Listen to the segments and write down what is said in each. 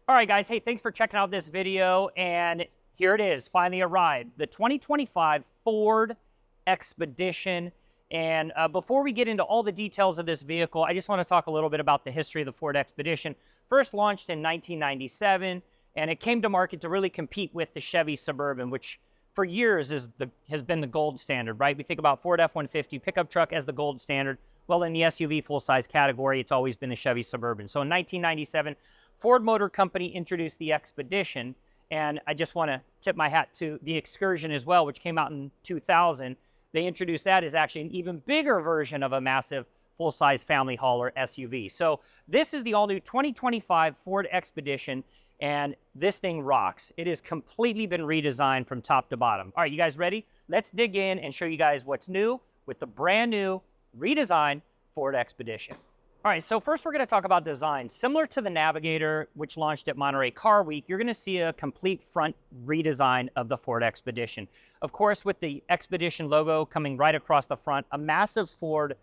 All right, guys. Hey, thanks for checking out this video. And here it is, finally arrived, the 2025 Ford Expedition. And before we get into all the details of this vehicle, I just want to talk a little bit about the history of the Ford Expedition. First launched in 1997, and it came to market to really compete with the Chevy Suburban, which for years has been the gold standard, right? We think about Ford F-150 pickup truck as the gold standard. Well, in the SUV full-size category, it's always been the Chevy Suburban. So in 1997, Ford Motor Company introduced the Expedition, and I just want to tip my hat to the Excursion as well, which came out in 2000. They introduced that as actually an even bigger version of a massive full-size family hauler SUV. So this is the all-new 2025 Ford Expedition, and this thing rocks. It has completely been redesigned from top to bottom. All right, you guys ready? Let's dig in and show you guys what's new with the brand new redesigned Ford Expedition. All right, so first we're going to talk about design. Similar to the Navigator, which launched at Monterey Car Week, you're going to see a complete front redesign of the Ford Expedition. Of course, with the Expedition logo coming right across the front, a massive Ford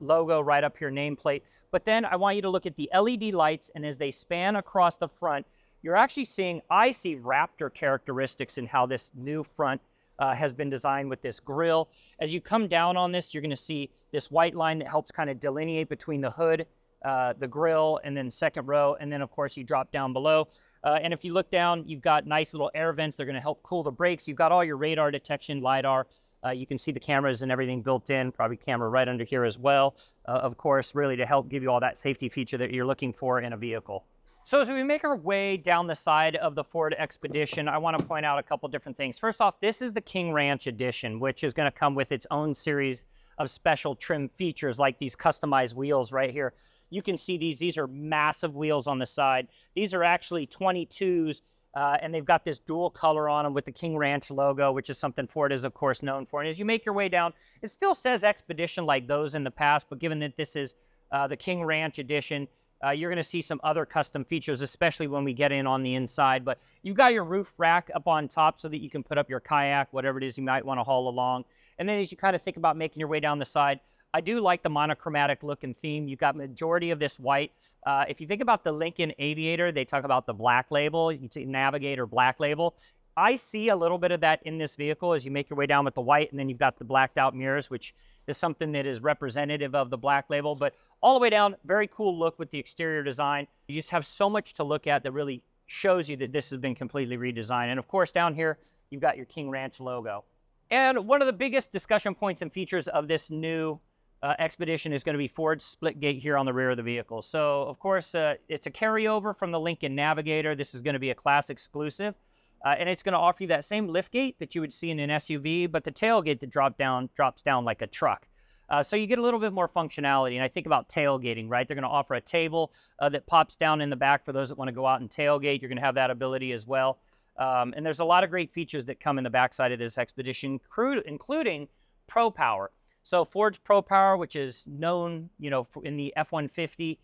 logo right up here, nameplate. But then I want you to look at the LED lights, and as they span across the front, you're actually seeing, I see Raptor characteristics in how this new front has been designed with this grille. As you come down on this, you're going to see this white line that helps kind of delineate between the hood, the grille, and then second row. And then, of course, you drop down below. And if you look down, you've got nice little air vents. They're going to help cool the brakes. You've got all your radar detection, LiDAR. You can see the cameras and everything built in, probably camera right under here as well, of course, really to help give you all that safety feature that you're looking for in a vehicle. So as we make our way down the side of the Ford Expedition, I want to point out a couple different things. First off, this is the King Ranch Edition, which is going to come with its own series of special trim features like these customized wheels right here. You can see these are massive wheels on the side. These are actually 22s, and they've got this dual color on them with the King Ranch logo, which is something Ford is, of course, known for. And as you make your way down, it still says Expedition like those in the past, but given that this is the King Ranch Edition, you're going to see some other custom features, especially when we get in on the inside. But you've got your roof rack up on top so that you can put up your kayak, whatever it is you might want to haul along. And then as you kind of think about making your way down the side, I do like the monochromatic look and theme. You've got majority of this white. If you think about the Lincoln Aviator, they talk about the black label. You see Navigator black label. I see a little bit of that in this vehicle as you make your way down with the white, and then you've got the blacked out mirrors, which is something that is representative of the black label. But all the way down, very cool look with the exterior design. You just have so much to look at that really shows you that this has been completely redesigned. And of course, down here, you've got your King Ranch logo. And one of the biggest discussion points and features of this new Expedition is going to be Ford's split gate here on the rear of the vehicle. So of course, it's a carryover from the Lincoln Navigator. This is going to be a class exclusive. And it's going to offer you that same lift gate that you would see in an SUV, but the tailgate that drops down like a truck. So you get a little bit more functionality. And I think about tailgating, right? They're going to offer a table that pops down in the back for those that want to go out and tailgate. You're going to have that ability as well. And there's a lot of great features that come in the backside of this Expedition, including Pro Power. So Ford's Pro Power, which is known, in the F-150,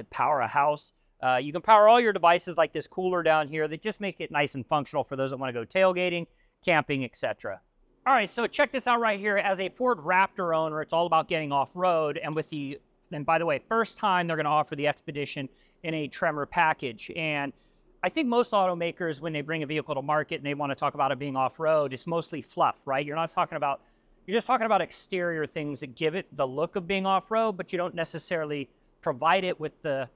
power a house. You can power all your devices like this cooler down here that just make it nice and functional for those that want to go tailgating, camping, etc. All right, so check this out right here. As a Ford Raptor owner, it's all about getting off-road. And by the way, first time they're going to offer the Expedition in a Tremor package. And I think most automakers, when they bring a vehicle to market and they want to talk about it being off-road, it's mostly fluff, right? You're just talking about exterior things that give it the look of being off-road, but you don't necessarily provide it with the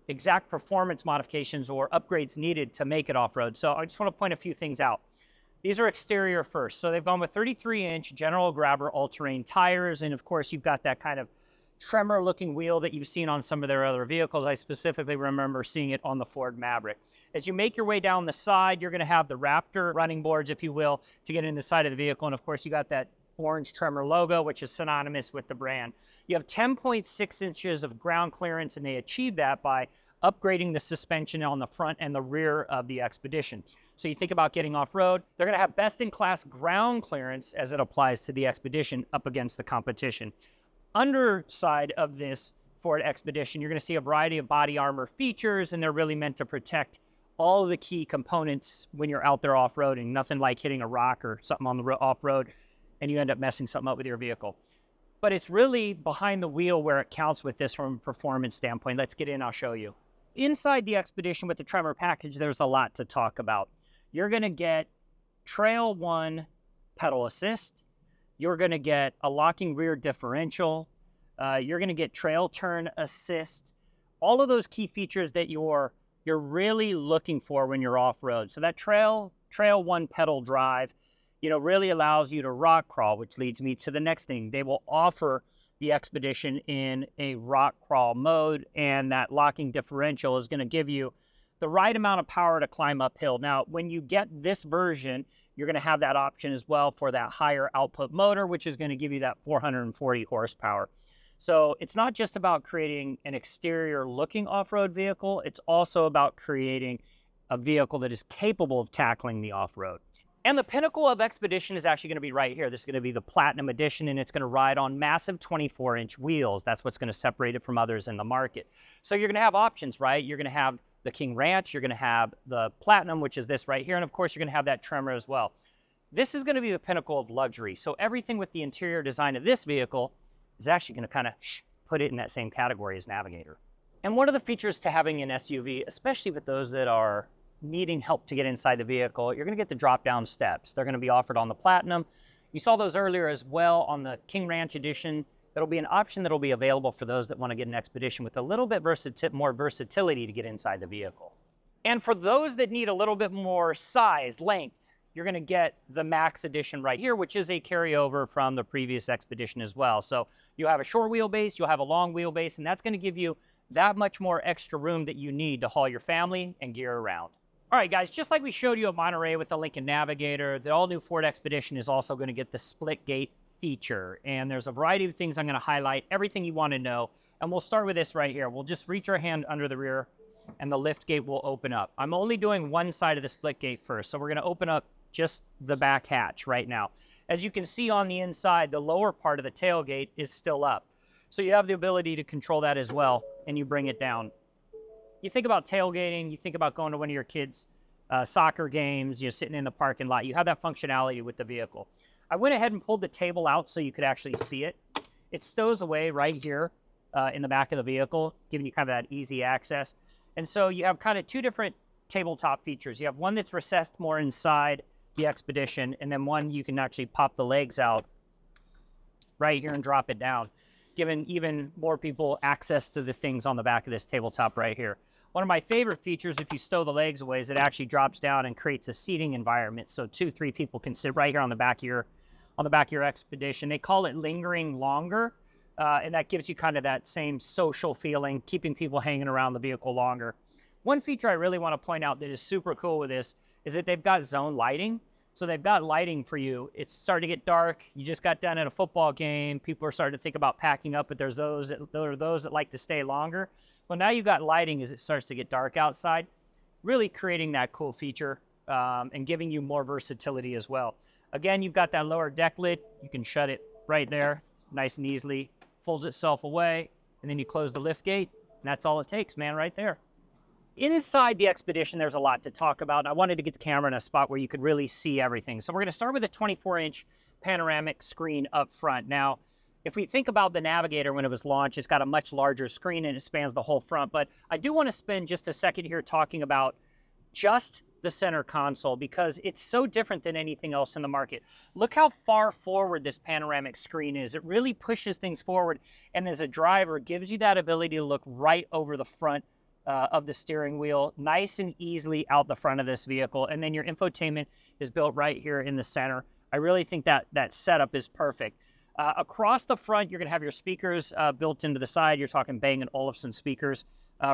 exact performance modifications or upgrades needed to make it off-road. So I just want to point a few things out. These are exterior first. So they've gone with 33-inch General Grabber all-terrain tires. And of course, you've got that kind of Tremor-looking wheel that you've seen on some of their other vehicles. I specifically remember seeing it on the Ford Maverick. As you make your way down the side, you're going to have the Raptor running boards, if you will, to get in the side of the vehicle. And of course, you got that orange Tremor logo, which is synonymous with the brand. You have 10.6 inches of ground clearance, and they achieve that by upgrading the suspension on the front and the rear of the Expedition. So you think about getting off-road, they're going to have best-in-class ground clearance as it applies to the Expedition up against the competition. Underside of this Ford Expedition, you're going to see a variety of body armor features, and they're really meant to protect all of the key components when you're out there off-roading. Nothing like hitting a rock or something on the off-road and you end up messing something up with your vehicle. But it's really behind the wheel where it counts with this from a performance standpoint. Let's get in, I'll show you. inside the Expedition with the Tremor package, there's a lot to talk about. You're going to get Trail 1 pedal assist. You're going to get a locking rear differential. You're going to get trail turn assist. All of those key features that you're really looking for when you're off-road. So that Trail 1 pedal drive, really allows you to rock crawl, which leads me to the next thing. They will offer the Expedition in a rock crawl mode, and that locking differential is going to give you the right amount of power to climb uphill. Now, when you get this version, you're going to have that option as well for that higher output motor, which is going to give you that 440 horsepower. So it's not just about creating an exterior looking off-road vehicle, it's also about creating a vehicle that is capable of tackling the off-road. And the pinnacle of Expedition is actually going to be right here. This is going to be the Platinum Edition, and it's going to ride on massive 24-inch wheels. That's what's going to separate it from others in the market. So you're going to have options, right? You're going to have the King Ranch, you're going to have the Platinum, which is this right here, and of course you're going to have that Tremor as well. This is going to be the pinnacle of luxury. So everything with the interior design of this vehicle is actually going to kind of put it in that same category as Navigator. And one of the features to having an SUV, especially with those that are needing help to get inside the vehicle, you're going to get the drop-down steps. They're going to be offered on the Platinum. You saw those earlier as well on the King Ranch Edition. It'll be an option that will be available for those that want to get an Expedition with a little bit more versatility to get inside the vehicle. And for those that need a little bit more size, length, you're going to get the Max Edition right here, which is a carryover from the previous Expedition as well. So you'll have a short wheelbase, you'll have a long wheelbase, and that's going to give you that much more extra room that you need to haul your family and gear around. All right, guys, just like we showed you at Monterey with the Lincoln Navigator, the all-new Ford Expedition is also going to get the split gate feature. And there's a variety of things I'm going to highlight, everything you want to know. And we'll start with this right here. We'll just reach our hand under the rear, and the lift gate will open up. I'm only doing one side of the split gate first, so we're going to open up just the back hatch right now. As you can see on the inside, the lower part of the tailgate is still up. So you have the ability to control that as well, and you bring it down. You think about tailgating, you think about going to one of your kids' soccer games, you're sitting in the parking lot, you have that functionality with the vehicle. I went ahead and pulled the table out so you could actually see it. It stows away right here in the back of the vehicle, giving you kind of that easy access. And so you have kind of two different tabletop features. You have one that's recessed more inside the Expedition, and then one you can actually pop the legs out right here and drop it down, giving even more people access to the things on the back of this tabletop right here. One of my favorite features, if you stow the legs away, is it actually drops down and creates a seating environment. So 2-3 people can sit right here on the back of your Expedition. They call it lingering longer, and that gives you kind of that same social feeling, keeping people hanging around the vehicle longer. One feature I really want to point out that is super cool with this is that they've got zone lighting. So they've got lighting for you. It's starting to get dark. You just got done at a football game. People are starting to think about packing up, but there are those that like to stay longer. Well, now you've got lighting as it starts to get dark outside, really creating that cool feature and giving you more versatility as well. Again, you've got that lower deck lid. You can shut it right there, nice and easily, folds itself away, and then you close the lift gate, and that's all it takes, man, right there. Inside the Expedition, there's a lot to talk about. I wanted to get the camera in a spot where you could really see everything. So we're going to start with a 24-inch panoramic screen up front. Now, if we think about the Navigator when it was launched, it's got a much larger screen and it spans the whole front. But I do want to spend just a second here talking about just the center console because it's so different than anything else in the market. Look how far forward this panoramic screen is. It really pushes things forward, and as a driver, gives you that ability to look right over the front of the steering wheel, nice and easily out the front of this vehicle. And then your infotainment is built right here in the center. I really think that setup is perfect. Across the front, you're going to have your speakers built into the side. You're talking Bang & Olufsen speakers,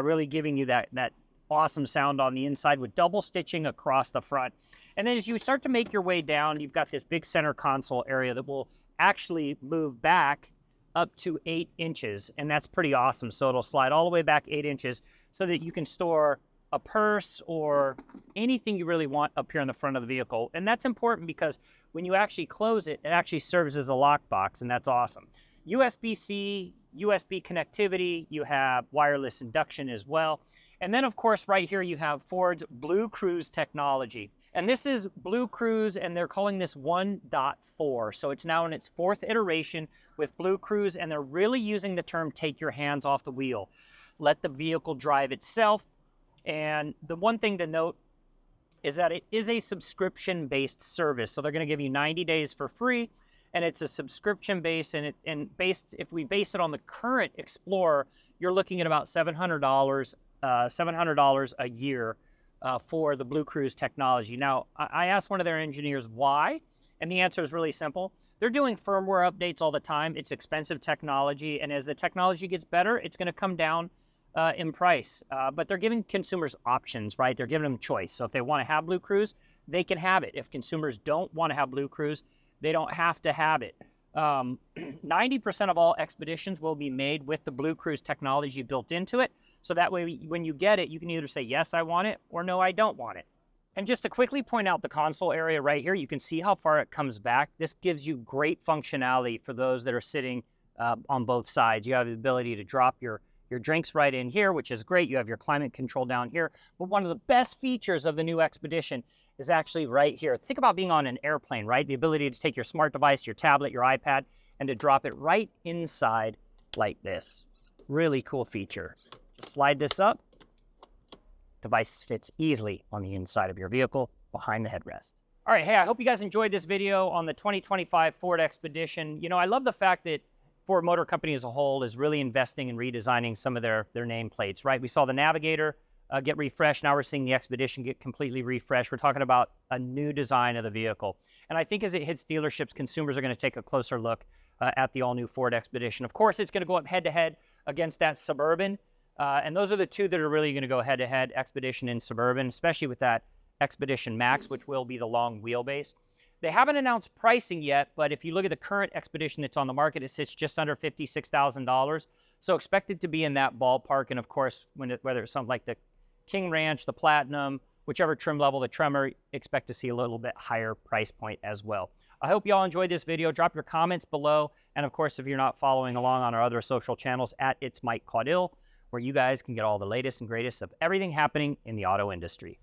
really giving you that awesome sound on the inside with double stitching across the front. And then as you start to make your way down, you've got this big center console area that will actually move back up to 8 inches, and that's pretty awesome. So it'll slide all the way back 8 inches so that you can store a purse or anything you really want up here in the front of the vehicle. And that's important because when you actually close it, it actually serves as a lockbox, and that's awesome. USB-C, USB connectivity, you have wireless induction as well. And then, of course, right here you have Ford's Blue Cruise technology. And this is Blue Cruise, and they're calling this 1.4. So it's now in its 4th iteration with Blue Cruise, and they're really using the term take your hands off the wheel. Let the vehicle drive itself. And the one thing to note is that it is a subscription-based service. So they're going to give you 90 days for free, and it's a subscription-based, if we base it on the current Explorer, you're looking at about $700 a year for the Blue Cruise technology. Now, I asked one of their engineers why, and the answer is really simple. They're doing firmware updates all the time. It's expensive technology, and as the technology gets better, it's going to come down in price. But they're giving consumers options, right? They're giving them choice. So if they want to have Blue Cruise, they can have it. If consumers don't want to have Blue Cruise, they don't have to have it. 90% of all expeditions will be made with the Blue Cruise technology built into it. So that way, when you get it, you can either say, yes, I want it, or no, I don't want it. And just to quickly point out the console area right here, you can see how far it comes back. This gives you great functionality for those that are sitting on both sides. You have the ability to drop your drinks right in here, which is great. You have your climate control down here. But one of the best features of the new Expedition is actually right here. Think about being on an airplane, right? The ability to take your smart device, your tablet, your iPad, and to drop it right inside like this. Really cool feature. Just slide this up. Device fits easily on the inside of your vehicle behind the headrest. All right, hey, I hope you guys enjoyed this video on the 2025 Ford Expedition. You know, I love the fact that Ford Motor Company as a whole is really investing in redesigning some of their nameplates, right? We saw the Navigator get refreshed. Now we're seeing the Expedition get completely refreshed. We're talking about a new design of the vehicle. And I think as it hits dealerships, consumers are going to take a closer look at the all-new Ford Expedition. Of course, it's going to go up head-to-head against that Suburban. And those are the two that are really going to go head-to-head, Expedition and Suburban, especially with that Expedition Max, which will be the long wheelbase. They haven't announced pricing yet, but if you look at the current Expedition that's on the market, it sits just under $56,000. So expected to be in that ballpark. And of course, whether it's something like the King Ranch, the Platinum, whichever trim level, the Tremor, expect to see a little bit higher price point as well. I hope you all enjoyed this video. Drop your comments below. And of course, if you're not following along on our other social channels, at It's Mike Caudill, where you guys can get all the latest and greatest of everything happening in the auto industry.